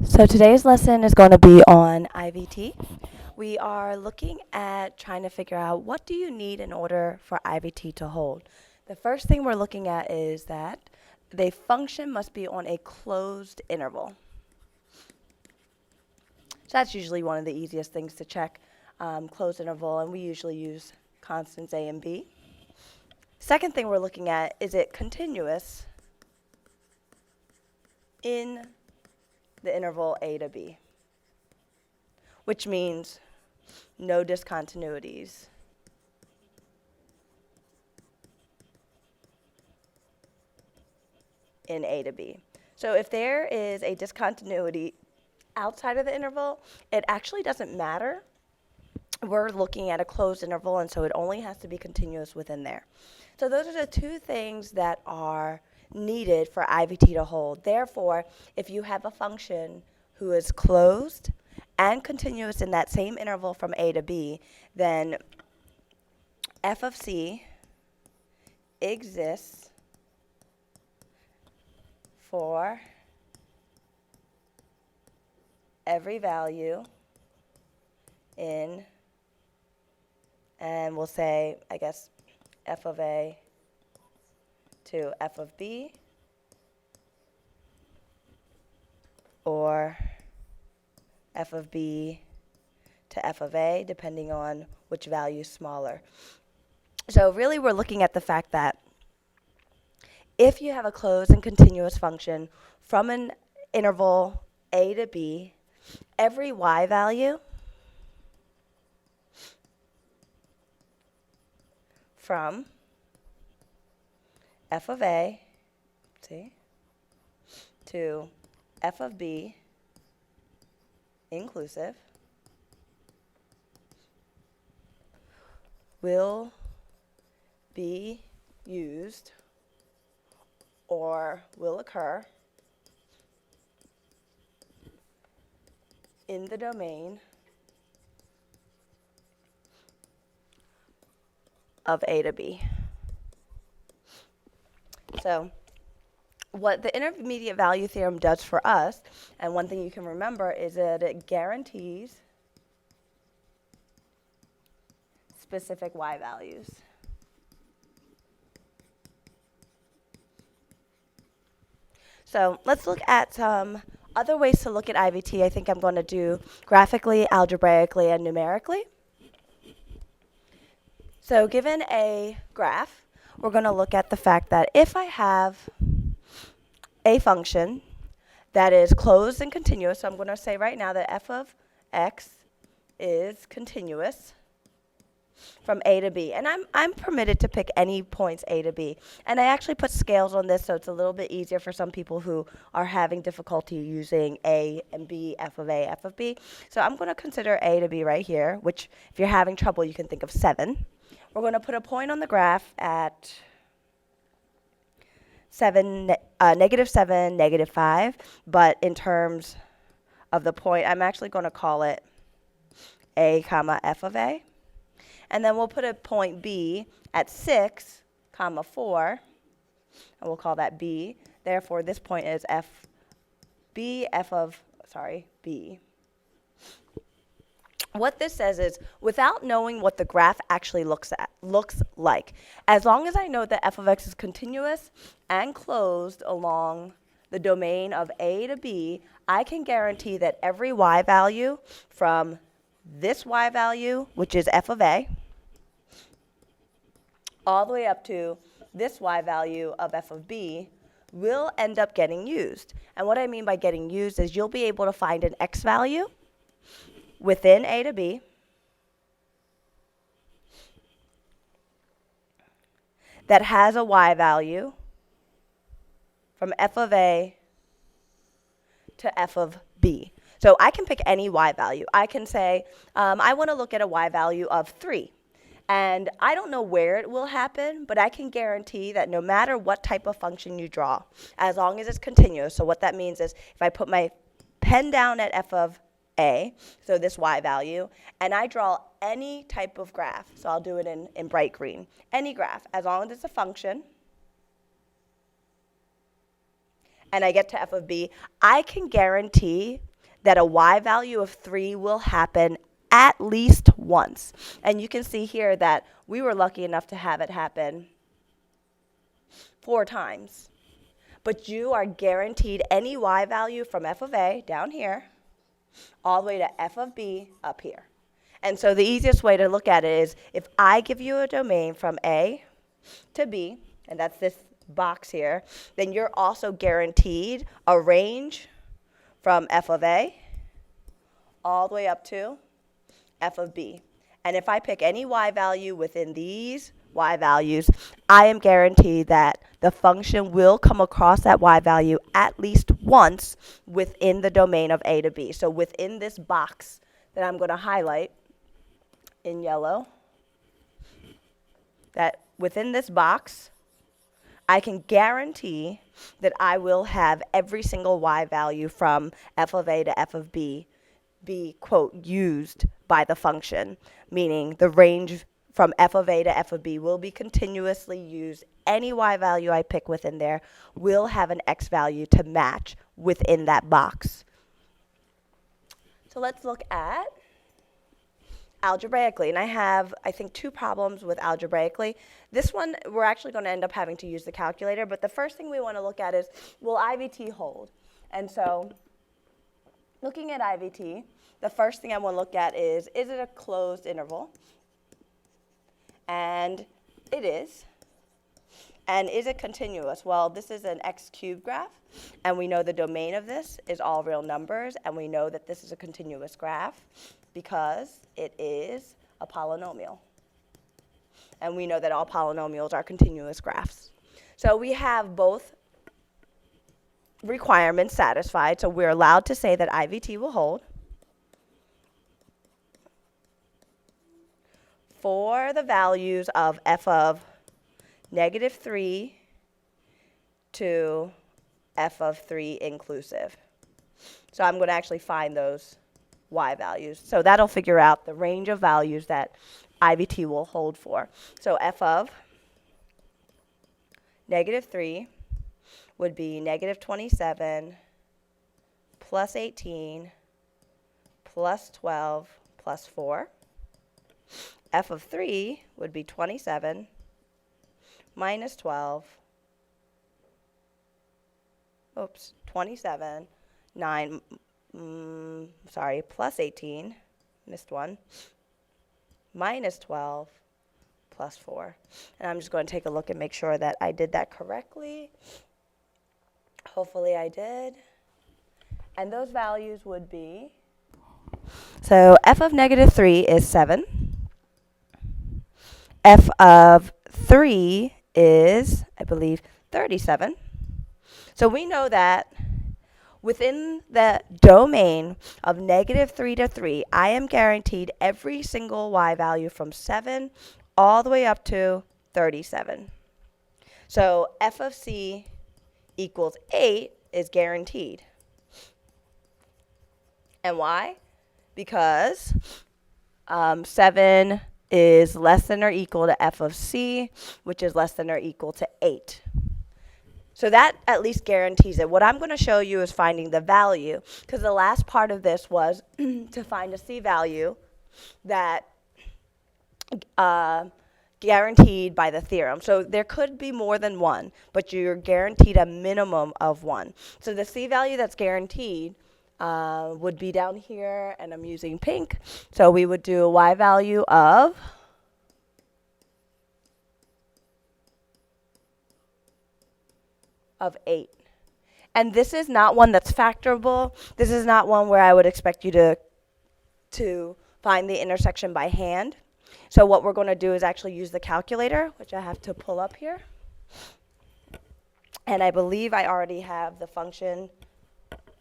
So today's lesson is going to be on IVT. We are looking at trying to figure out what do you need in order for IVT to hold. The first thing we're looking at is that the function must be on a closed interval. So that's usually one of the easiest things to check, closed interval, and we usually use constants a and b. Second thing we're looking at, is it continuous in the interval a to b, which means no discontinuities. In a to b. So if there is a discontinuity outside of the interval, it actually doesn't matter. We're looking at a closed interval, and so it only has to be continuous within there. So those are the two things that are needed for IVT to hold. Therefore, if you have a function who is closed and continuous in that same interval from a to b, then f of c exists for every value in, and we'll say, I guess, f of a to f of b, or f of b to f of a, depending on which value is smaller. So really we're looking at the fact that if you have a closed and continuous function from an interval a to b, every y value from f of a, to f of b inclusive will be used or will occur in the domain of a to b. So what the intermediate value theorem does for us, and one thing you can remember, is that it guarantees specific y values. So let's look at some other ways to look at IVT. I think I'm going to do graphically, algebraically, and numerically. So given a graph, we're going to look at the fact that if I have a function that is closed and continuous, so I'm going to say right now that f of x is continuous from a to b. And I'm permitted to pick any points a to b. And I actually put scales on this so it's a little bit easier for some people who are having difficulty using a and b, f of a, f of b. So I'm going to consider a to b right here, which if you're having trouble, you can think of 7. We're going to put a point on the graph at negative 7, negative 5. But in terms of the point, I'm actually going to call it a comma f of a. And then we'll put a point b at 6, comma 4, and we'll call that b. Therefore, this point is b. What this says is, without knowing what the graph actually looks like, as long as I know that f of x is continuous and closed along the domain of a to b, I can guarantee that every y value from this y value, which is f of a, all the way up to this y value of f of b, will end up getting used. And what I mean by getting used is you'll be able to find an x value within a to b that has a y value from f of a to f of b. So I can pick any y value. I can say, I want to look at a y value of 3. And I don't know where it will happen, but I can guarantee that no matter what type of function you draw, as long as it's continuous, so what that means is if I put my pen down at f of a, so this y value, and I draw any type of graph, so I'll do it in bright green, any graph, as long as it's a function, and I get to f of b, I can guarantee that a y value of 3 will happen at least once. And you can see here that we were lucky enough to have it happen 4 times. But you are guaranteed any y value from f of a down here all the way to f of b up here. And so the easiest way to look at it is if I give you a domain from a to b, and that's this box here, then you're also guaranteed a range from f of a all the way up to f of b. And if I pick any y value within these y values, I am guaranteed that the function will come across that y value at least once within the domain of a to b. So within this box that I'm going to highlight in yellow, that within this box, I can guarantee that I will have every single y value from f of a to f of b be, quote, used by the function, meaning the range from f of a to f of b will be continuously used. Any y value I pick within there will have an x value to match within that box. So let's look at algebraically. And I have, I think, 2 problems with algebraically. This one, we're actually going to end up having to use the calculator. But the first thing we want to look at is, will IVT hold? And so looking at IVT, the first thing I want to look at is it a closed interval? And it is. And is it continuous? Well, this is an x cubed graph, and we know the domain of this is all real numbers, and we know that this is a continuous graph because it is a polynomial. And we know that all polynomials are continuous graphs. So we have both requirements satisfied, so we're allowed to say that IVT will hold for the values of f of -3 to f of 3 inclusive. So I'm going to actually find those y values. So that'll figure out the range of values that IVT will hold for. So f of -3 would be -27 plus 18 plus 12 plus 4. F of 3 would be 27 minus 12, 27, 9, plus 18, missed one, minus 12, plus 4. And I'm just going to take a look and make sure that I did that correctly. Hopefully I did. And those values would be, so f of -3 is 7. F of 3 is, I believe, 37. So we know that within the domain of -3 to 3, I am guaranteed every single y value from 7 all the way up to 37. So f of c equals 8 is guaranteed. And why? Because 7 is less than or equal to f of c, which is less than or equal to 8. So that at least guarantees it. What I'm going to show you is finding the value, because the last part of this was to find a c value that guaranteed by the theorem. So there could be more than one, but you're guaranteed a minimum of one. So the c value that's guaranteed would be down here, and I'm using pink. So we would do a y value of of 8. And this is not one that's factorable. This is not one where I would expect you to find the intersection by hand. So what we're going to do is actually use the calculator, which I have to pull up here. And I believe I already have the function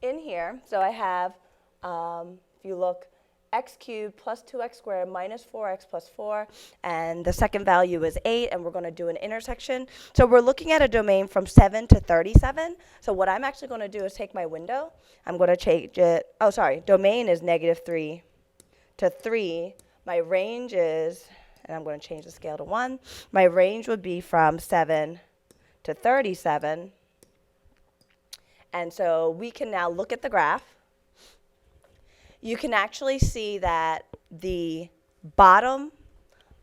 in here. So I have, if you look, x cubed plus 2x squared minus 4x plus 4, and the second value is 8, and we're going to do an intersection. So we're looking at a domain from 7 to 37. So what I'm actually going to do is take my window. I'm going to change it. Oh, sorry. Domain is -3 to 3. My range is, and I'm going to change the scale to 1. My range would be from 7 to 37. And so we can now look at the graph. you can actually see that the bottom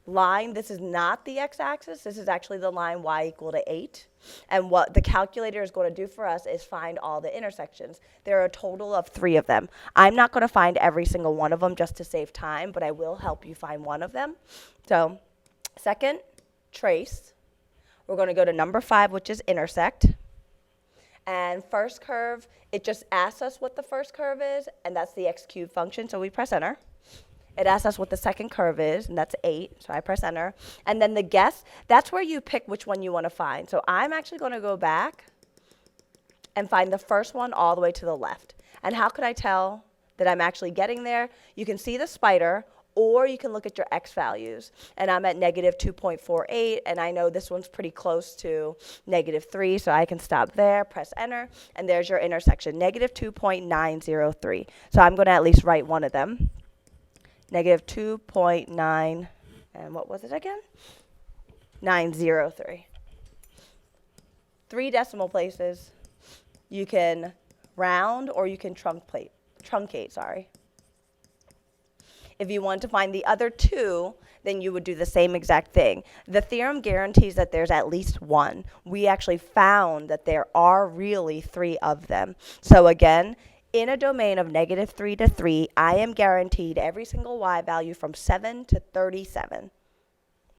line, this is not the x-axis, this is actually the line y equal to 8. And what the calculator is going to do for us is find all the intersections. There are a total of 3 of them. I'm not going to find every single one of them just to save time, but I will help you find one of them. So, second, trace. We're going to go to number 5, which is intersect. And first curve, it just asks us what the first curve is, and that's the x cubed function, so we press enter. It asks us what the second curve is, and that's 8, so I press enter. And then the guess, that's where you pick which one you want to find. So I'm actually going to go back and find the first one all the way to the left. And how could I tell that I'm actually getting there? You can see the spider, or you can look at your x values. And I'm at negative 2.48, and I know this one's pretty close to negative 3, so I can stop there, press enter, and there's your intersection, negative 2.903. So I'm going to at least write one of them. Negative 2.9, and what was it again? 903. 3 decimal places. You can round or you can truncate, sorry. If you want to find the other 2, then you would do the same exact thing. The theorem guarantees that there's at least 1. We actually found that there are really 3 of them. So again, in a domain of negative 3 to 3, I am guaranteed every single y value from 7 to 37.